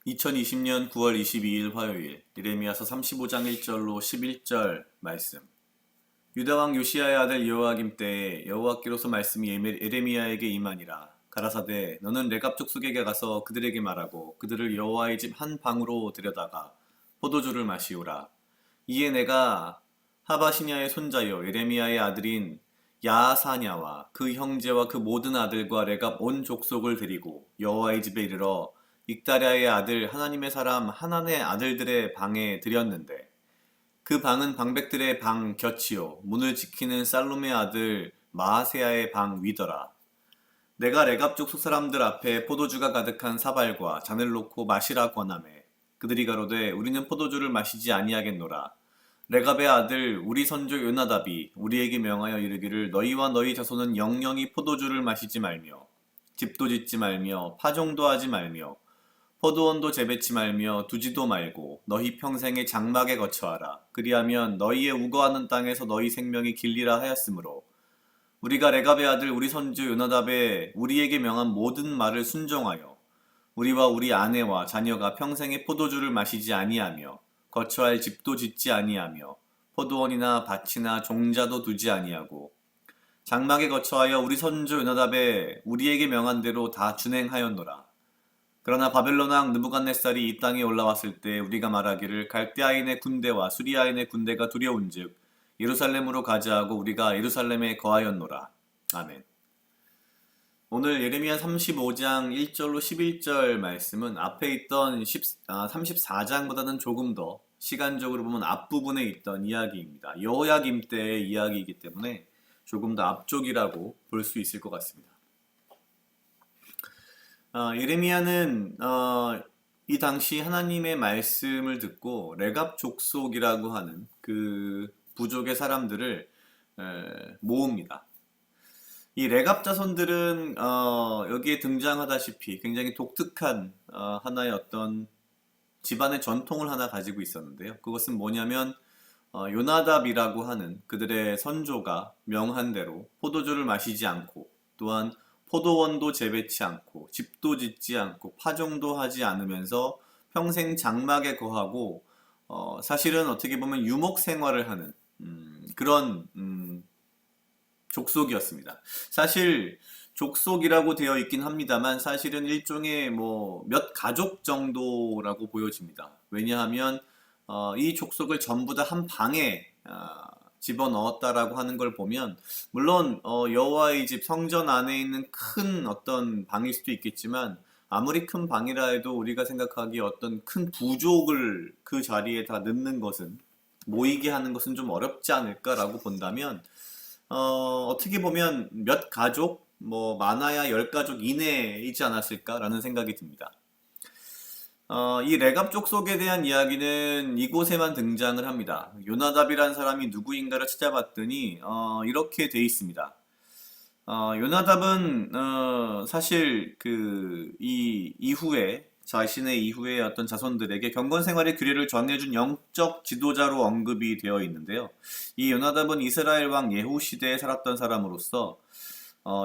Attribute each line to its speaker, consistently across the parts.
Speaker 1: 2020년 9월 22일 화요일 예레미야서 35장 1절로 11절 말씀. 유다왕 요시야의 아들 여호야김 때에 여호와께로서 말씀이 예레미야에게 임하니라. 가라사대 너는 레갑 족속에게 가서 그들에게 말하고 그들을 여호와의 집 한 방으로 데려다가 포도주를 마시오라. 이에 내가 하바시냐의 손자여 예레미야의 아들인 야사냐와 그 형제와 그 모든 아들과 레갑 온 족속을 데리고 여호와의 집에 이르러 익다랴의 아들 하나님의 사람 하난의 아들들의 방에 들였는데 그 방은 방백들의 방 곁이요 문을 지키는 살룸의 아들 마아세야의 방 위더라. 내가 레갑 족속 사람들 앞에 포도주가 가득한 사발과 잔을 놓고 마시라 권하매 그들이 가로되 우리는 포도주를 마시지 아니하겠노라. 레갑의 아들 우리 선조 요나답이 우리에게 명하여 이르기를 너희와 너희 자손은 영영이 포도주를 마시지 말며 집도 짓지 말며 파종도 하지 말며 포도원도 재배치 말며 두지도 말고 너희 평생에 장막에 거처하라. 그리하면 너희의 우거하는 땅에서 너희 생명이 길리라 하였으므로 우리가 레갑의 아들 우리 선조 요나답의 우리에게 명한 모든 말을 순종하여 우리와 우리 아내와 자녀가 평생에 포도주를 마시지 아니하며 거처할 집도 짓지 아니하며 포도원이나 밭이나 종자도 두지 아니하고 장막에 거처하여 우리 선조 요나답의 우리에게 명한 대로 다 준행하였노라. 그러나 바벨론 왕 느부갓네살이 이 땅에 올라왔을 때 우리가 말하기를 갈대아인의 군대와 수리아인의 군대가 두려운즉 예루살렘으로 가자 하고 우리가 예루살렘에 거하였노라. 아멘. 오늘 예레미야 35장 1절로 11절 말씀은 앞에 있던 34장보다는 조금 더 시간적으로 보면 앞부분에 있던 이야기입니다. 여호야김 때의 이야기이기 때문에 조금 더 앞쪽이라고 볼 수 있을 것 같습니다. 예레미야는 이 당시 하나님의 말씀을 듣고 레갑 족속이라고 하는 그 부족의 사람들을 모읍니다. 이 레갑 자손들은 여기에 등장하다시피 굉장히 독특한 하나의 어떤 집안의 전통을 하나 가지고 있었는데요. 그것은 뭐냐면 요나답이라고 하는 그들의 선조가 명한 대로 포도주를 마시지 않고 또한 포도원도 재배치 않고 집도 짓지 않고 파종도 하지 않으면서 평생 장막에 거하고 사실은 어떻게 보면 유목 생활을 하는 그런 족속이었습니다. 사실 족속이라고 되어 있긴 합니다만 사실은 일종의 뭐 몇 가족 정도라고 보여집니다. 왜냐하면 이 족속을 전부 다 한 방에 집어넣었다라고 하는 걸 보면 물론 여호와의 집 성전 안에 있는 큰 어떤 방일 수도 있겠지만 아무리 큰 방이라 해도 우리가 생각하기에 어떤 큰 부족을 그 자리에 다 넣는 것은 모이게 하는 것은 좀 어렵지 않을까라고 본다면 어떻게 보면 몇 가족 뭐 많아야 10가족 이내이지 않았을까라는 생각이 듭니다. 이 레갑 족속에 대한 이야기는 이곳에만 등장을 합니다. 요나답이란 사람이 누구인가를 찾아봤더니 이렇게 돼 있습니다. 요나답은 사실 이 이후에 자신의 이후에 어떤 자손들에게 경건 생활의 규례를 전해준 영적 지도자로 언급이 되어 있는데요. 이 요나답은 이스라엘 왕 예후 시대에 살았던 사람으로서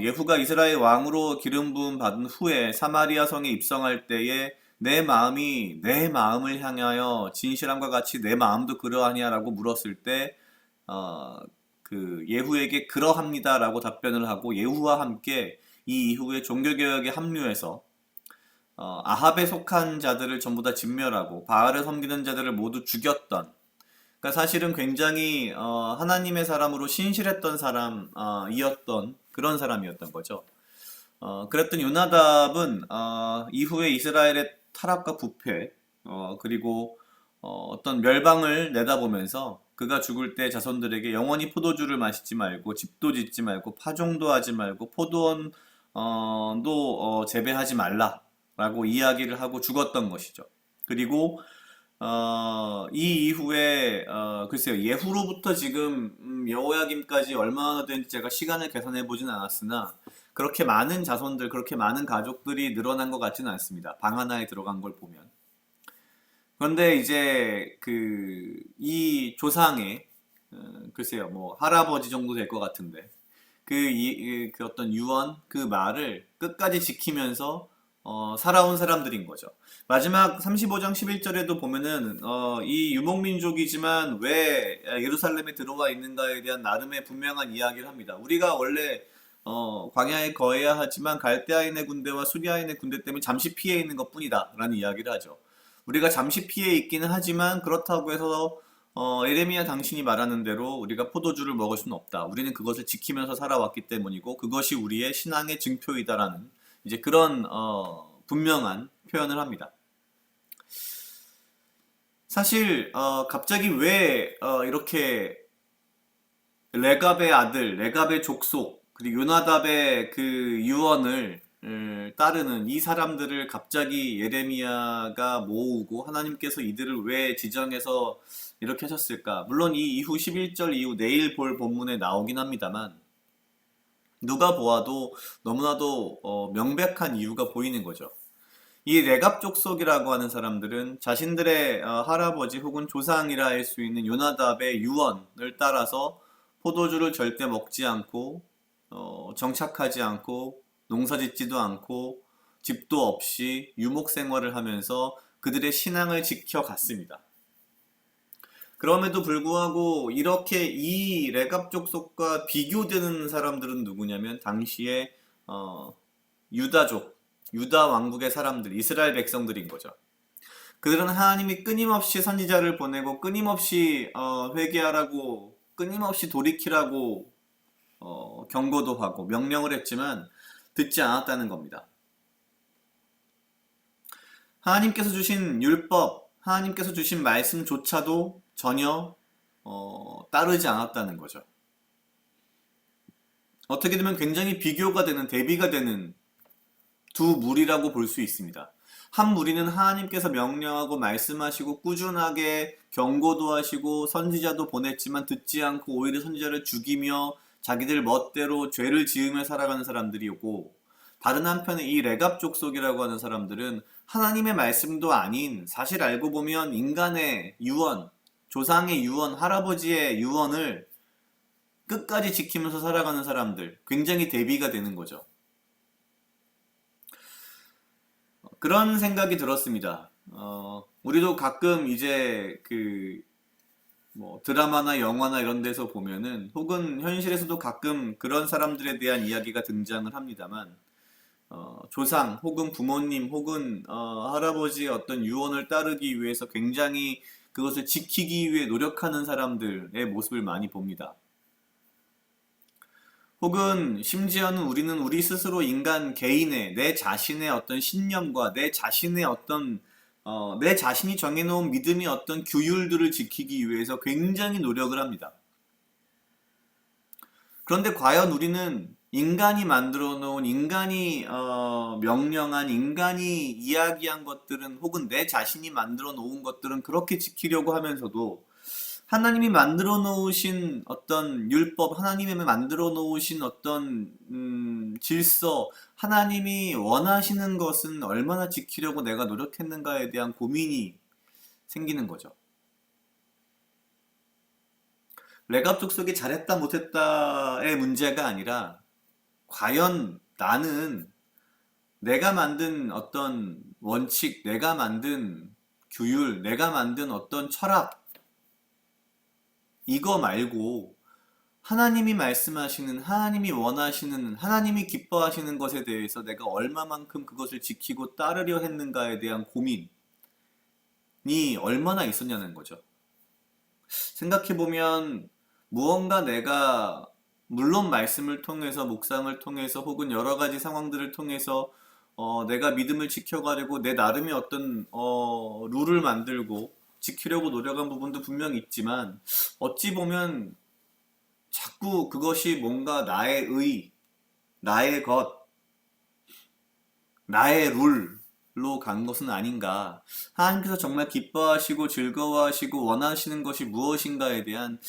Speaker 1: 예후가 이스라엘 왕으로 기름 부음 받은 후에 사마리아 성에 입성할 때에 내 마음이 내 마음을 향하여 진실함과 같이 내 마음도 그러하냐라고 물었을 때 예후에게 그러합니다라고 답변을 하고 예후와 함께 이 이후에 종교개혁에 합류해서 아합에 속한 자들을 전부 다 진멸하고 바알을 섬기는 자들을 모두 죽였던, 그러니까 사실은 굉장히 하나님의 사람으로 신실했던 사람이었던 그런 사람이었던 거죠. 그랬던 요나답은 이후에 이스라엘의 타락과 부패 그리고 어떤 멸방을 내다보면서 그가 죽을 때 자손들에게 영원히 포도주를 마시지 말고 집도 짓지 말고 파종도 하지 말고 포도원도 재배하지 말라라고 이야기를 하고 죽었던 것이죠. 그리고 이 이후에 글쎄요, 예후로부터 지금 여호야김까지 얼마나 된지 제가 시간을 계산해 보진 않았으나 그렇게 많은 자손들, 그렇게 많은 가족들이 늘어난 것 같지는 않습니다. 방 하나에 들어간 걸 보면. 그런데 이제 이 조상의 글쎄요, 뭐 할아버지 정도 될 것 같은데 그 어떤 유언, 그 말을 끝까지 지키면서 살아온 사람들인 거죠. 마지막 35장 11절에도 보면은 이 유목민족이지만 왜 예루살렘에 들어와 있는가에 대한 나름의 분명한 이야기를 합니다. 우리가 원래 광야에 거해야 하지만 갈대아인의 군대와 수리아인의 군대 때문에 잠시 피해 있는 것뿐이다 라는 이야기를 하죠. 우리가 잠시 피해 있기는 하지만 그렇다고 해서 에레미야 당신이 말하는 대로 우리가 포도주를 먹을 수는 없다. 우리는 그것을 지키면서 살아왔기 때문이고 그것이 우리의 신앙의 증표이다라는 이제 그런 분명한 표현을 합니다. 사실 갑자기 왜 이렇게 레갑의 아들, 레갑의 족속, 그리고 요나답의 그 유언을 따르는 이 사람들을 갑자기 예레미야가 모으고 하나님께서 이들을 왜 지정해서 이렇게 하셨을까? 물론 이 이후 11절 이후 내일 볼 본문에 나오긴 합니다만 누가 보아도 너무나도 명백한 이유가 보이는 거죠. 이 레갑 족속이라고 하는 사람들은 자신들의 할아버지 혹은 조상이라 할 수 있는 요나답의 유언을 따라서 포도주를 절대 먹지 않고 정착하지 않고 농사짓지도 않고 집도 없이 유목 생활을 하면서 그들의 신앙을 지켜갔습니다. 그럼에도 불구하고 이렇게 이 레갑 족속과 비교되는 사람들은 누구냐면 당시에 유다족, 유다 왕국의 사람들, 이스라엘 백성들인 거죠. 그들은 하나님이 끊임없이 선지자를 보내고 끊임없이 회개하라고 끊임없이 돌이키라고 경고도 하고 명령을 했지만 듣지 않았다는 겁니다. 하나님께서 주신 율법, 하나님께서 주신 말씀조차도 전혀 따르지 않았다는 거죠. 어떻게 되면 굉장히 비교가 되는, 대비가 되는 두 무리라고 볼 수 있습니다. 한 무리는 하나님께서 명령하고 말씀하시고 꾸준하게 경고도 하시고 선지자도 보냈지만 듣지 않고 오히려 선지자를 죽이며 자기들 멋대로 죄를 지으며 살아가는 사람들이었고, 다른 한편에 이 레갑 족속이라고 하는 사람들은 하나님의 말씀도 아닌 사실 알고 보면 인간의 유언, 조상의 유언, 할아버지의 유언을 끝까지 지키면서 살아가는 사람들, 굉장히 대비가 되는 거죠. 그런 생각이 들었습니다. 우리도 가끔 이제 뭐 드라마나 영화나 이런 데서 보면은 혹은 현실에서도 가끔 그런 사람들에 대한 이야기가 등장을 합니다만 조상 혹은 부모님 혹은 할아버지의 어떤 유언을 따르기 위해서 굉장히 그것을 지키기 위해 노력하는 사람들의 모습을 많이 봅니다. 혹은 심지어는 우리는 우리 스스로 인간 개인의 내 자신의 어떤 신념과 내 자신의 어떤 내 자신이 정해놓은 믿음의 어떤 규율들을 지키기 위해서 굉장히 노력을 합니다. 그런데 과연 우리는 인간이 만들어 놓은 인간이 명령한 인간이 이야기한 것들은 혹은 내 자신이 만들어 놓은 것들은 그렇게 지키려고 하면서도 하나님이 만들어 놓으신 어떤 율법, 하나님이 만들어 놓으신 어떤 질서, 하나님이 원하시는 것은 얼마나 지키려고 내가 노력했는가에 대한 고민이 생기는 거죠. 레갑 족속이 잘했다 못했다의 문제가 아니라 과연 나는 내가 만든 어떤 원칙, 내가 만든 규율, 내가 만든 어떤 철학 이거 말고 하나님이 말씀하시는, 하나님이 원하시는, 하나님이 기뻐하시는 것에 대해서 내가 얼마만큼 그것을 지키고 따르려 했는가에 대한 고민이 얼마나 있었냐는 거죠. 생각해보면 무언가 내가 물론 말씀을 통해서 묵상을 통해서 혹은 여러 가지 상황들을 통해서 내가 믿음을 지켜가려고 내 나름의 어떤 룰을 만들고 지키려고 노력한 부분도 분명히 있지만 어찌 보면 자꾸 그것이 뭔가 나의 의, 나의 것, 나의 룰로 로 간 것은 아닌가. 하나님께서 정말 기뻐하시고 즐거워하시고 원하시는 것이 무엇인가에 대한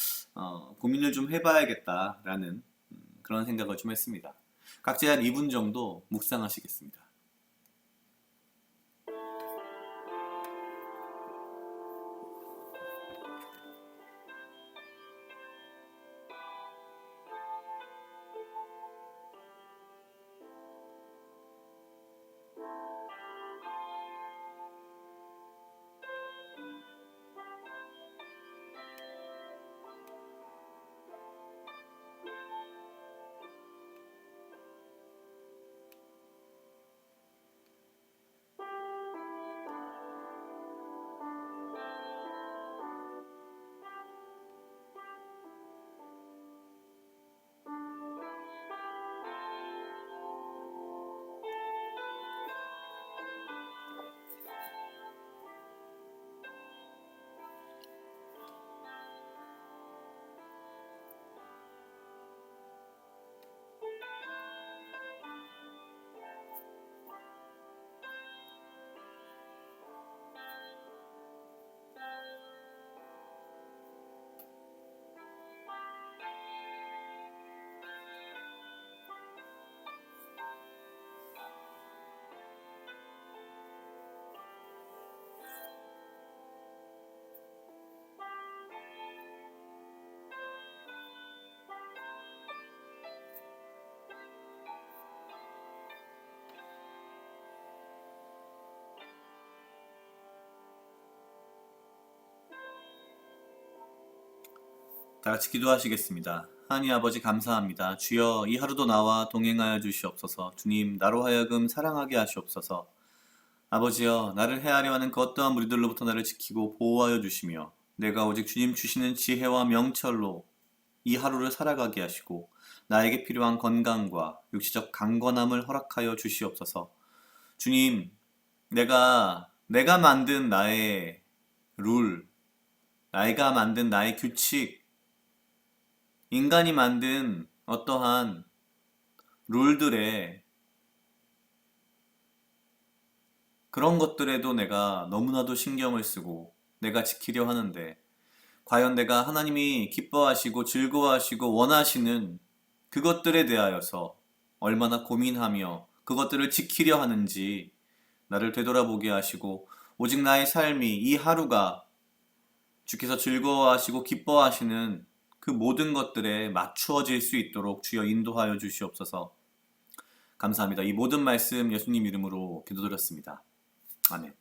Speaker 1: 고민을 좀 해봐야겠다라는 그런 생각을 좀 했습니다. 각자 한 2분 정도 묵상하시겠습니다. 다 같이 기도하시겠습니다. 하나님 아버지 감사합니다. 주여 이 하루도 나와 동행하여 주시옵소서. 주님 나로 하여금 사랑하게 하시옵소서. 아버지여 나를 해하려 하는 그 어떠한 무리들로부터 나를 지키고 보호하여 주시며 내가 오직 주님 주시는 지혜와 명철로 이 하루를 살아가게 하시고 나에게 필요한 건강과 육체적 강건함을 허락하여 주시옵소서. 주님 내가 만든 나의 룰, 내가 만든 나의 규칙, 인간이 만든 어떠한 룰들에 그런 것들에도 내가 너무나도 신경을 쓰고 내가 지키려 하는데 과연 내가 하나님이 기뻐하시고 즐거워하시고 원하시는 그것들에 대하여서 얼마나 고민하며 그것들을 지키려 하는지 나를 되돌아보게 하시고 오직 나의 삶이 이 하루가 주께서 즐거워하시고 기뻐하시는 그 모든 것들에 맞추어질 수 있도록 주여 인도하여 주시옵소서. 감사합니다. 이 모든 말씀 예수님 이름으로 기도드렸습니다. 아멘.